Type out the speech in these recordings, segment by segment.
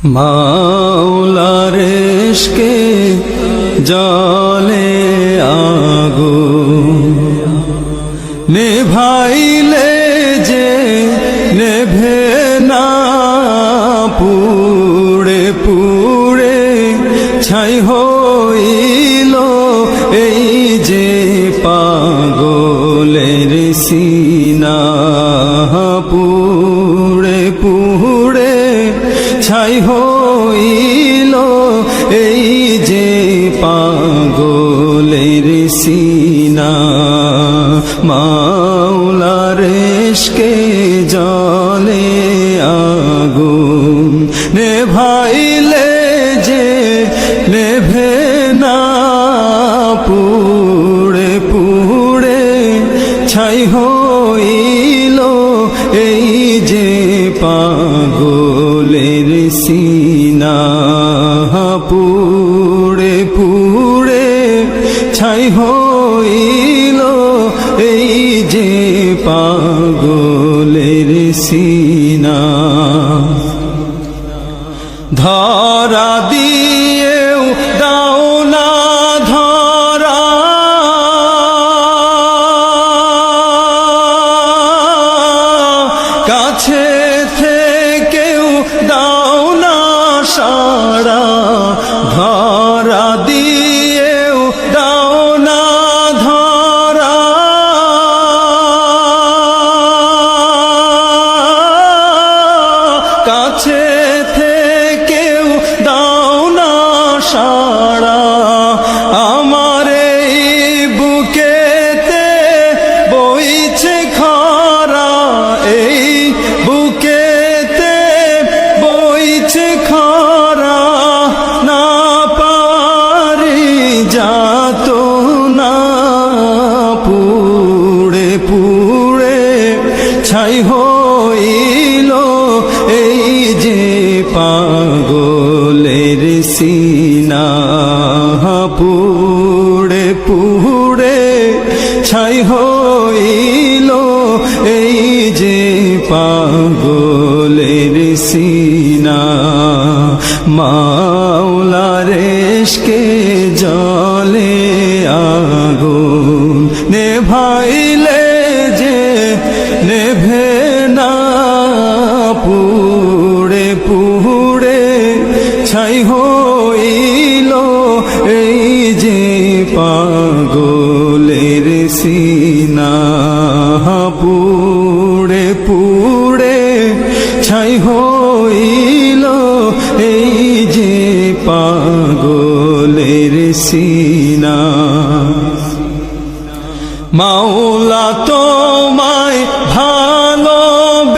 মাওলার ইশকে জলে আগুন নেভাইলে যে নেভে না, পুড়ে পুড়ে ছাই হইল এই যে পাগলের সিনা। পুড়ে পুড়ে ছাই হইল এই যে পাগলের সিনা। মাওলার ইশকে জলে আগুন নেভাইলে যে নেভে না, পুড়ে পুড়ে ছাই হইল এই যে পাগলের সিনা। পুড়ে পুড়ে ছাই হইল এই যে পাগলের সিনা। ধরা দিয়েও দাও না ধরা, কাছে থেকেও দাও না সাড়া। ধরা দিয়েও দাও না ধরা, কাছে থেকেও দাও না সাড়া। আমার এই বুকেতে বইছে খরা, এই বুকেতে বইছে খরা, না পারি যাত না। পুড়ে পুড়ে ছাই হইল এই যে পাগলের সিনা। পুড়ে পুড়ে ছাই হইল এই যে পাগলের সিনা। মাওলার ইশকে জলে আগুন নেভাইলে যে নেভে না, পুড়ে পুড়ে ছাই হইল এই যে পাগলের সিনা। পুড়ে পুড়ে ছাই হইল এই যে পাগলের সিনা। মাওলা তোমায় ভালোবেসে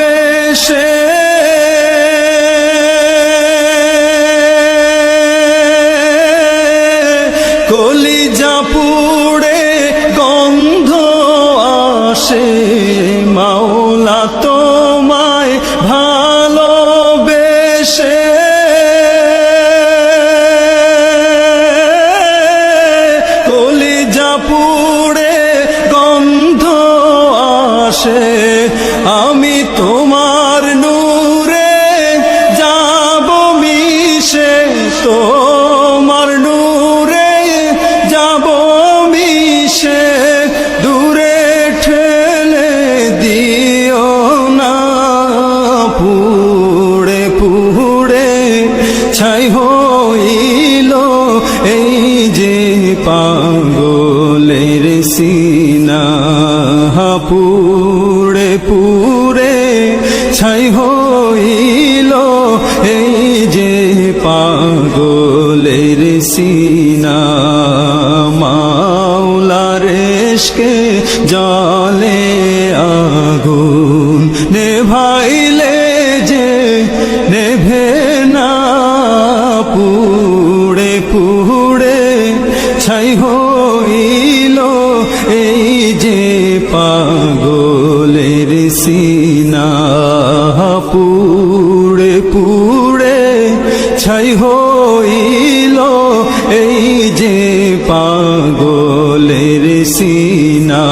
কলিজা পুড়ে গন্ধ আসে। মাওলা তোমায় ভালোবেসে কলিজা পুড়ে গন্ধ আসে। আমি তোমার নূরে যাব মিশে, তোমার নূরে যাব মিশে, দূরে ঠেলে দিও না। পুড়ে পুড়ে ছাই হইল এই যে পাগলের সিনা। পুড়ে পুড়ে ছাই হইল এই যে পাগলের সিনা। মাওলার ইশকে জলে আগুন নেভাইলে যে নেভে না, পুড়ে পুড়ে ছাই হইল এই যে পাগলের সিনা। পুড়ে পুড়ে ছাই হইল এই যে পাগলের সিনা।